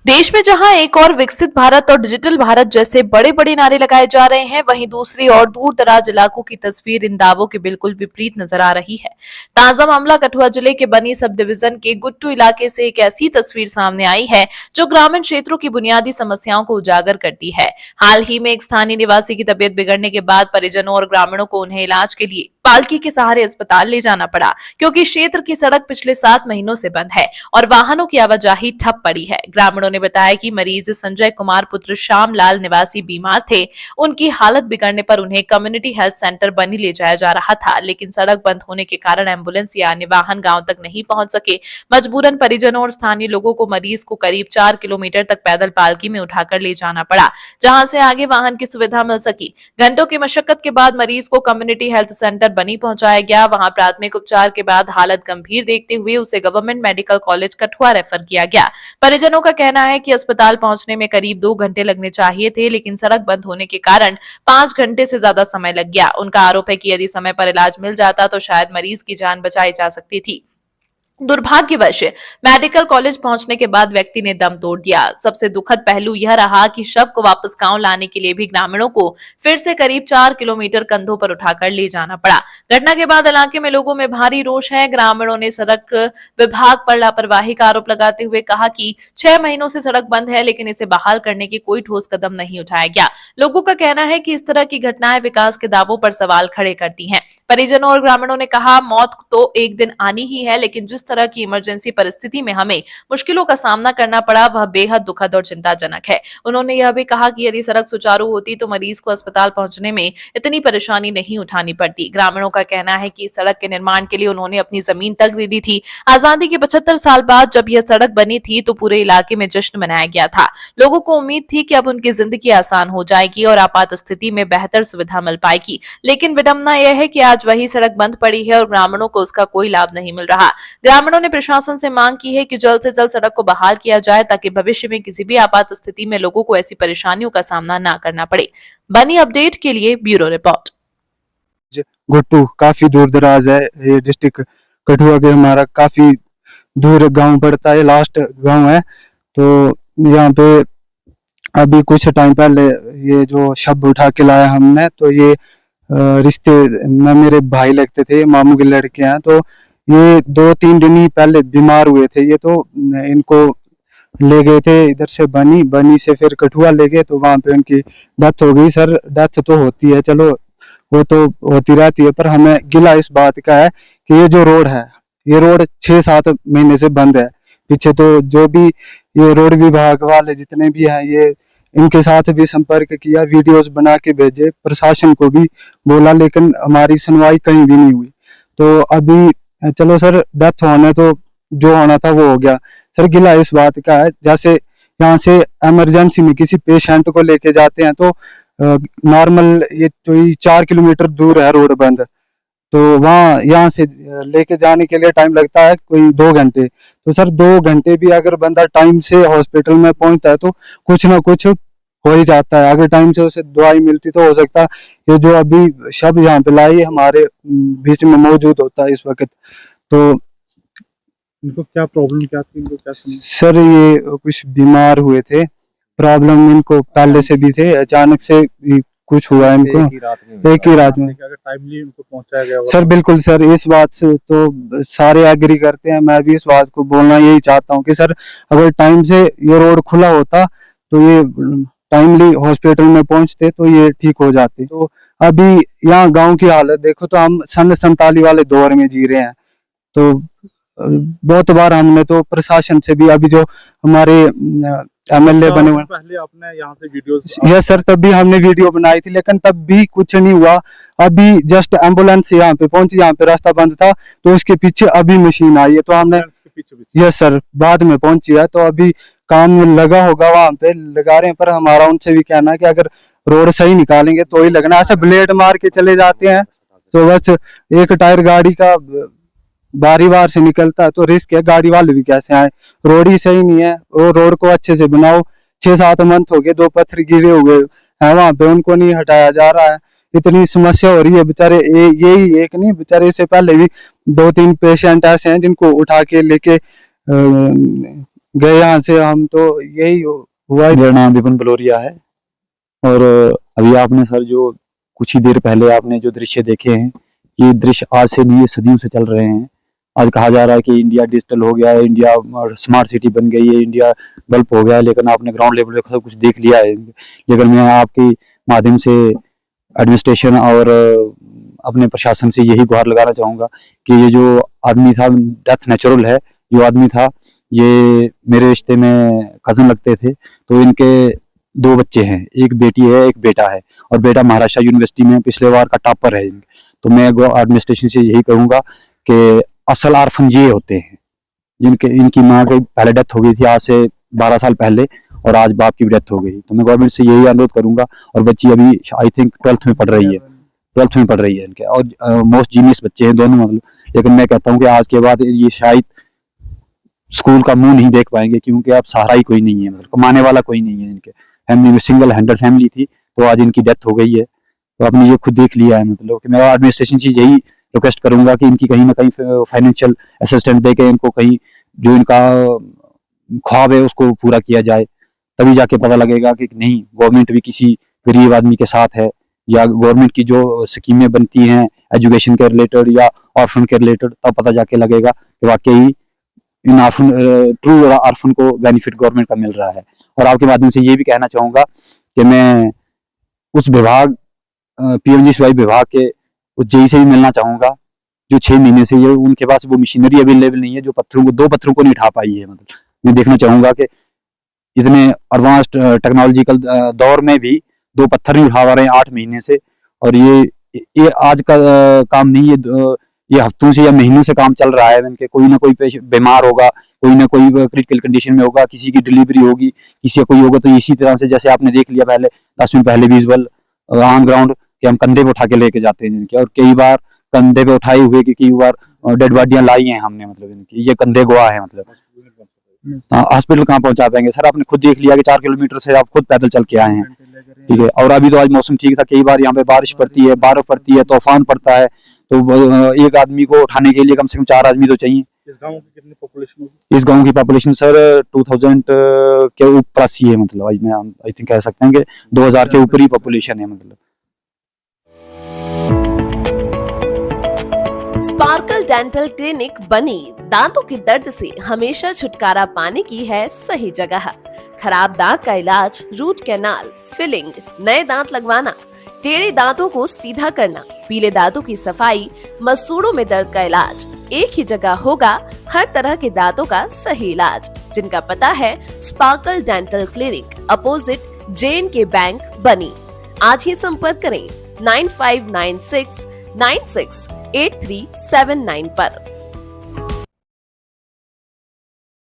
देश में जहां एक और विकसित भारत और डिजिटल भारत जैसे बड़े बड़े नारे लगाए जा रहे हैं, वहीं दूसरी ओर दूर दराज इलाकों की तस्वीर इन दावों के बिल्कुल विपरीत नजर आ रही है। ताजा मामला कठुआ जिले के बनी सब डिवीजन के गुट्टू इलाके से एक ऐसी तस्वीर सामने आई है जो ग्रामीण क्षेत्रों की बुनियादी समस्याओं को उजागर करती है। हाल ही में एक स्थानीय निवासी की तबीयत बिगड़ने के बाद परिजनों और ग्रामीणों को उन्हें इलाज के लिए पालकी के सहारे अस्पताल ले जाना पड़ा, क्योंकि क्षेत्र की सड़क पिछले 7 महीनों से बंद है और वाहनों की आवाजाही ठप पड़ी है। ग्रामीणों ने बताया कि मरीज संजय कुमार पुत्र श्याम लाल निवासी बीमार थे। उनकी हालत बिगड़ने पर उन्हें कम्युनिटी हेल्थ सेंटर बनी ले जाया जा रहा था, लेकिन सड़क बंद होने के कारण एम्बुलेंस या अन्य वाहन गांव तक नहीं पहुंच सके। मजबूरन परिजनों और स्थानीय लोगों को मरीज को करीब 4 किलोमीटर तक पैदल पालकी में उठाकर ले जाना पड़ा, जहां से आगे वाहन की सुविधा मिल सकी। घंटों की मशक्कत के बाद मरीज को कम्युनिटी हेल्थ सेंटर बनी पहुंचाया गया। वहां प्राथमिक उपचार के बाद हालत गंभीर देखते हुए उसे government medical college Kathua refer किया गया। परिजनों का कहना है कि अस्पताल पहुंचने में करीब 2 घंटे लगने चाहिए थे, लेकिन सड़क बंद होने के कारण 5 घंटे से ज्यादा समय लग गया। उनका आरोप है कि यदि समय पर इलाज मिल जाता तो शायद मरीज की जान बचाई जा सकती थी। दुर्भाग्यवश मेडिकल कॉलेज पहुंचने के बाद व्यक्ति ने दम तोड़ दिया। सबसे दुखद पहलू यह रहा कि शव को वापस गांव लाने के लिए भी ग्रामीणों को फिर से करीब 4 किलोमीटर कंधों पर उठाकर ले जाना पड़ा। घटना के बाद इलाके में लोगों में भारी रोष है। ग्रामीणों ने सड़क विभाग पर लापरवाही का आरोप लगाते हुए कहा कि 6 महीनों से सड़क बंद है, लेकिन इसे बहाल करने की कोई ठोस कदम नहीं उठाया गया। लोगों का कहना है कि इस तरह की घटनाएं विकास के दावों पर सवाल खड़े करती हैं। परिजनों और ग्रामीणों ने कहा, मौत तो एक दिन आनी ही है, लेकिन जिस तरह की इमरजेंसी परिस्थिति में हमें मुश्किलों का सामना करना पड़ा वह बेहद दुखद और चिंताजनक है। उन्होंने यह भी कहा कि यदि सड़क सुचारू होती तो मरीज को अस्पताल पहुंचने में इतनी परेशानी नहीं उठानी पड़ती। ग्रामीणों का कहना है कि इस सड़क के निर्माण के लिए उन्होंने अपनी जमीन तक दे दी थी। आजादी के 75 साल बाद जब यह सड़क बनी थी तो पूरे इलाके में जश्न मनाया गया था। लोगों को उम्मीद थी कि अब उनकी जिंदगी आसान हो जाएगी और आपात स्थिति में बेहतर सुविधा मिल पाएगी, लेकिन विडंबना यह है कि आज वही सड़क बंद पड़ी है और ग्रामीणों को उसका कोई लाभ नहीं मिल रहा। ग्रामीणों ने प्रशासन से मांग की है कि जल्द से जल्द सड़क को बहाल किया जाए, ताकि भविष्य में किसी भी आपात स्थिति में लोगों को ऐसी परेशानियों का सामना न करना पड़े। बनी अपडेट के लिए ब्यूरो रिपोर्ट। गुट्टू काफी दूर दराज है, ये डिस्ट्रिक्ट कठुआ के हमारा काफी दूर गांव पड़ता है, लास्ट गांव है। तो यहाँ पे अभी कुछ टाइम पहले ये जो शव उठा के लाया हमने, तो ये रिश्ते में मेरे भाई लगते थे, मामू के लड़के हैं। तो ये 2-3 दिन ही पहले बीमार हुए थे ये, तो इनको ले गए थे इधर से बनी से फिर कठुआ ले गए, तो वहां पे उनकी डेथ हो गई। सर डेथ तो होती है, चलो वो तो होती रहती है, पर हमें गिला इस बात का है कि ये जो रोड है, ये रोड 6-7 महीने से बंद है। पीछे तो जो भी ये रोड विभाग वाले जितने भी हैं, ये इनके साथ भी संपर्क किया, वीडियोस बना के भेजे, प्रशासन को भी बोला, लेकिन हमारी सुनवाई कहीं भी नहीं हुई। तो अभी चलो सर, डेथ होने तो जो होना था वो हो गया। सर गिला इस बात का है, जैसे यहाँ से इमरजेंसी में किसी पेशेंट को लेके जाते हैं तो नॉर्मल ये तो 4 किलोमीटर दूर है रोड बंद, तो वहाँ यहाँ से लेके जाने के लिए टाइम लगता है कोई 2 घंटे। तो सर 2 घंटे भी अगर बंदा टाइम से हॉस्पिटल में पहुंचता है तो कुछ ना कुछ हो ही जाता है। अगर टाइम से उसे दवाई मिलती तो हो सकता ये जो अभी शव यहाँ पे लाई हमारे बीच में मौजूद होता है इस वक्त। तो इनको क्या प्रॉब्लम क्या थी, इनको क्या सर ये कुछ बीमार हुए थे, प्रॉब्लम इनको पहले से भी थे, अचानक से कुछ हुआ इनको एक ही रात में। अगर टाइमली इनको पहुंचाया गया सर बिल्कुल सर, इस बात से तो सारे एग्री करते हैं। मैं भी इस बात को बोलना यही चाहता हूँ कि सर अगर टाइम से ये रोड खुला होता तो ये टाइमली हॉस्पिटल में पहुंचते तो ये ठीक हो जाते। तो अभी यहाँ गांव की हालत देखो तो हम सन 47 वाले दौर में जी रहे हैं। तो बहुत बार हमने तो प्रशासन से भी, अभी जो हमारे एमएलए बने हुए, पहले आपने यहाँ से वीडियोस, यस सर, तब भी हमने वीडियो बनाई थी, लेकिन तब भी कुछ नहीं हुआ। अभी जस्ट एम्बुलेंस यहाँ पे पहुंची, यहाँ पे रास्ता बंद था तो उसके पीछे अभी मशीन आई है, तो हमने यस सर बाद में पहुंची है। तो अभी काम लगा होगा, वहां पे लगा रहे हैं, पर हमारा उनसे भी कहना है कि अगर रोड सही निकालेंगे तो ही लगना। ऐसा ब्लेड मार के चले जाते हैं तो बस एक टायर गाड़ी का बारी बार से निकलता है तो रिस्क है, गाड़ी वाले भी कैसे आए, रोड ही सही नहीं है, वो रोड को अच्छे से बनाओ। 6-7 मंथ हो गए, 2 पत्थर गिरे हुए हैं वहां पे, उनको नहीं हटाया जा रहा है, इतनी समस्या हो रही है बेचारे। यही एक नहीं, बेचारे इससे पहले भी 2-3 पेशेंट ऐसे हैं जिनको उठा के लेके गए यहाँ से। हम तो यही हुआ है। मेरा नाम विपिन बलोरिया है और अभी आपने सर जो कुछ ही देर पहले आपने जो दृश्य देखे हैं, ये दृश्य आज से नहीं, ये सदियों से चल रहे हैं। आज कहा जा रहा है कि इंडिया डिजिटल हो गया है, इंडिया स्मार्ट सिटी बन गई है, इंडिया डेवलप हो गया है, लेकिन आपने ग्राउंड लेवल पे सब कुछ देख लिया है। लेकिन मैं आपके माध्यम से एडमिनिस्ट्रेशन और अपने प्रशासन से यही गुहार लगाना चाहूँगा कि ये जो आदमी था, डेथ नेचुरल है, जो आदमी था ये मेरे रिश्ते में कज़न लगते थे। तो इनके 2 बच्चे हैं, एक बेटी है, एक बेटा है, और बेटा महाराष्ट्र यूनिवर्सिटी में पिछले बार का टॉपर है। तो मैं एडमिनिस्ट्रेशन से यही कहूँगा कि असल आर्फन ये होते हैं जिनके इनकी माँ की पहले डेथ हो गई थी आज से 12 साल पहले, और आज बाप की भी डेथ हो गई। तो मैं गवर्नमेंट से यही अनुरोध करूंगा। और बच्ची अभी आई थिंक 12th में पढ़ रही है, 12th में पढ़ रही है इनके, और मोस्ट जीनियस बच्चे हैं दोनों मतलब। लेकिन मैं कहता हूँ कि आज के बाद ये शायद स्कूल का मुंह नहीं देख पाएंगे, क्योंकि अब सहारा ही कोई नहीं है, मतलब कमाने वाला कोई नहीं है इनके फैमिली में। सिंगल हैंडेड फैमिली थी, तो आज इनकी डेथ हो गई है। तो आपने ये खुद देख लिया है, मतलब कि मैं एडमिनिस्ट्रेशन से यही रिक्वेस्ट करूंगा कि इनकी कहीं ना कहीं फाइनेंशियल असिस्टेंट देके इनको कहीं जो इनका ख्वाब है उसको पूरा किया जाए। तभी जाके पता लगेगा कि नहीं, गवर्नमेंट भी किसी गरीब आदमी के साथ है, या गवर्नमेंट की जो स्कीमें बनती हैं एजुकेशन के रिलेटेड या ऑर्फन के रिलेटेड, तब पता जाके लगेगा कि वाकई इन ऑर्फन ट्रू ऑर्फन को बेनिफिट गवर्नमेंट का मिल रहा है। और आपके माध्यम से ये भी कहना चाहूंगा कि मैं उस विभाग पीएमजीएसवाई विभाग के उस जेई से भी मिलना चाहूंगा जो 6 महीने से ये उनके पास वो मशीनरी अवेलेबल नहीं है, जो पत्थरों को 2 पत्थरों को नहीं उठा पाई है। मतलब मैं देखना चाहूंगा कि इतने एडवांस्ड टेक्नोलॉजिकल दौर में भी 2 पत्थर नहीं उठा पा रहे हैं 8 महीने से। और ये आज का काम नहीं है, ये हफ्तों से या महीनों से काम चल रहा है। इनके कोई ना कोई बीमार होगा, कोई ना कोई क्रिटिकल कंडीशन में होगा, किसी की डिलीवरी होगी, किसी का कोई होगा। तो इसी तरह से जैसे आपने देख लिया पहले 10 मिनट पहले विजुअल ऑन ग्राउंड कि हम कंधे पे उठा के लेके जाते हैं इनके, और कई बार कंधे पे उठाए हुए कि कई बार डेड बॉडियां लाई हैं हमने, मतलब इनकी ये कंधे गवाह है। मतलब हॉस्पिटल कहाँ पहुंचा पाएंगे सर, आपने खुद देख लिया कि 4 किलोमीटर से आप खुद पैदल चल के आए हैं, ठीक है। और अभी तो आज मौसम ठीक था, कई बार यहाँ पे बारिश पड़ती है, बर्फ पड़ती है, तूफान पड़ता है, तो एक आदमी को उठाने के लिए कम से कम 4 आदमी तो चाहिए। इस गांव की कितनी पॉपुलेशन होगी? इस गांव की पॉपुलेशन सर 2000 के ऊपर ही है, मतलब आज मैं आई थिंक कह सकते हैं कि 2000 के ऊपर ही पॉपुलेशन है। मतलब स्पार्कल डेंटल क्लिनिक बनी दांतों के दर्द से हमेशा छुटकारा पाने की है सही जगह। खराब दांत का इलाज, रूट कैनाल, फिलिंग, नए दांत लगवाना, टेढ़े दांतों को सीधा करना, पीले दांतों की सफाई, मसूड़ों में दर्द का इलाज, एक ही जगह होगा हर तरह के दांतों का सही इलाज, जिनका पता है sparkle dental clinic, opposite J&K bank बनी। आज ही संपर्क करें 9596968379 पर।